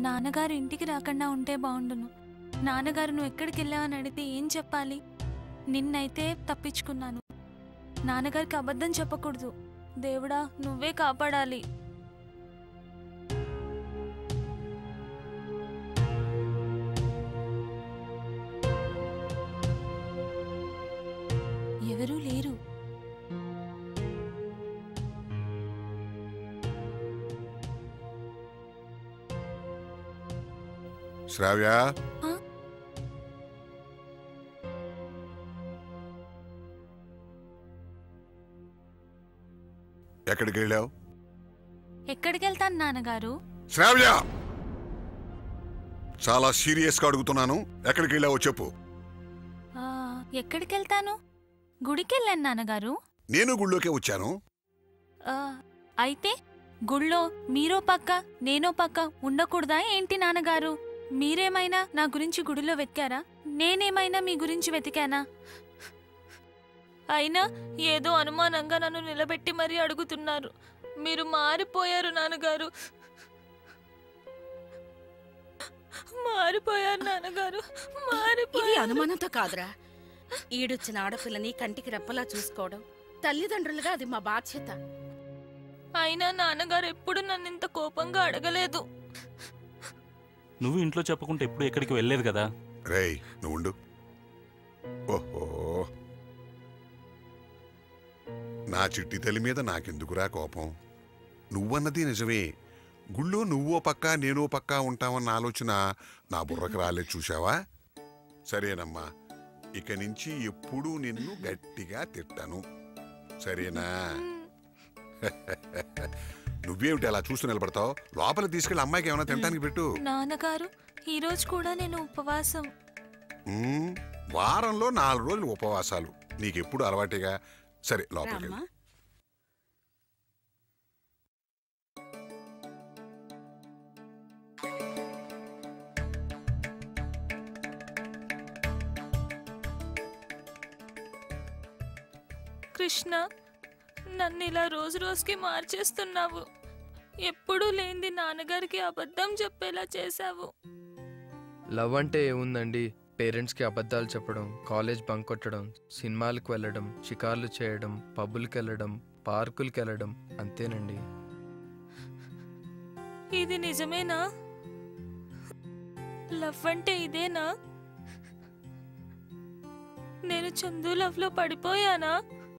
నాన్నగారు ఇంటికి రాకుండా ఉంటే బాగుండును. నాన్నగారు నువ్వు ఎక్కడికి వెళ్ళావని అడిగితే ఏం చెప్పాలి? నిన్నైతే తప్పించుకున్నాను. నాన్నగారికి అబద్ధం చెప్పకూడదు. దేవుడా, నువ్వే కాపాడాలి. ఎవరూ లేరు. శ్రావ్య, ఎక్కడికి వెళ్ళావు? ఎక్కడికి వెళ్తాను నాన్నగారు? శ్రావ్య, చాలా సీరియస్ గా అడుగుతున్నాను. ఎక్కడికి వెళ్ళావో చెప్పు. ఎక్కడికి వెళ్తాను? గుడికి వెళ్ళాను నాన్నగారు. నేను గుళ్ళోకే వచ్చాను. అయితే గుళ్ళో మీరో పక్క నేనో పక్క ఉండకూడదా ఏంటి నాన్నగారు? మీరేమైనా నా గురించి గుడిలో వెతికారా? నేనేమైనా మీ గురించి వెతికానా? అయినా ఏదో అనుమానంగా నన్ను నిలబెట్టి మరీ అడుగుతున్నారు. మీరు మారిపోయారు నాన్నగారు, మారిపోయారు నాన్నగారు, ఇది అనుమానంతో కాదురా. ఈడొచ్చిన ఆడపిల్లని కంటికి రెప్పలా చూసుకోవడం తల్లిదండ్రులుగా అది మా బాధ్యత. అయినా నాన్నగారు ఎప్పుడు నన్ను ఇంత కోపంగా అడగలేదు. నువ్వు ఇంట్లో చెప్పకుంటే ఎప్పుడు ఎక్కడికి వెళ్ళలేదు కదా. రేయ్, నువ్వు ఉండు. ఓహో, నా చిట్టి తల్లి మీద నాకెందుకురా కోపం? నువ్వన్నది నిజమే. గుళ్ళో నువ్వో పక్క నేనో పక్క ఉంటామన్న ఆలోచన నా బుర్రకు రాలేదు, చూశావా? సరేనమ్మా, ఇక నుంచి ఎప్పుడూ నిన్ను గట్టిగా తిట్టాను, సరేనా? నువ్వేమిటి అలా చూస్తూ నిలబడతావు? లోపల తీసుకెళ్ళి అమ్మాయికి ఏమైనా తినడానికి పెట్టు. నాన్నగారు, ఈ రోజు కూడా నేను ఉపవాసం. వారంలో 4 రోజులు ఉపవాసాలు నీకెప్పుడు అలవాటేగా. సరే, లోపలికి. కృష్ణ, నన్ను ఇలా రోజు రోజుకి మార్చేస్తున్నావు. ఎప్పుడూ లేనిది నాన్నగారికి అబద్ధం చెప్పేలా చేశావు. లవ్ అంటే ఏముందండి? పేరెంట్స్కి అబద్ధాలు చెప్పడం, కాలేజ్ బంక్ కొట్టడం, సినిమాలకు వెళ్ళడం, షికార్లు చేయడం, పబ్బులకి వెళ్ళడం, పార్కులకి వెళ్ళడం, అంతేనండి. ఇది నిజమేనా? లవ్ అంటే ఇదేనా? నేను చందు లవ్ లో పడిపోయానా?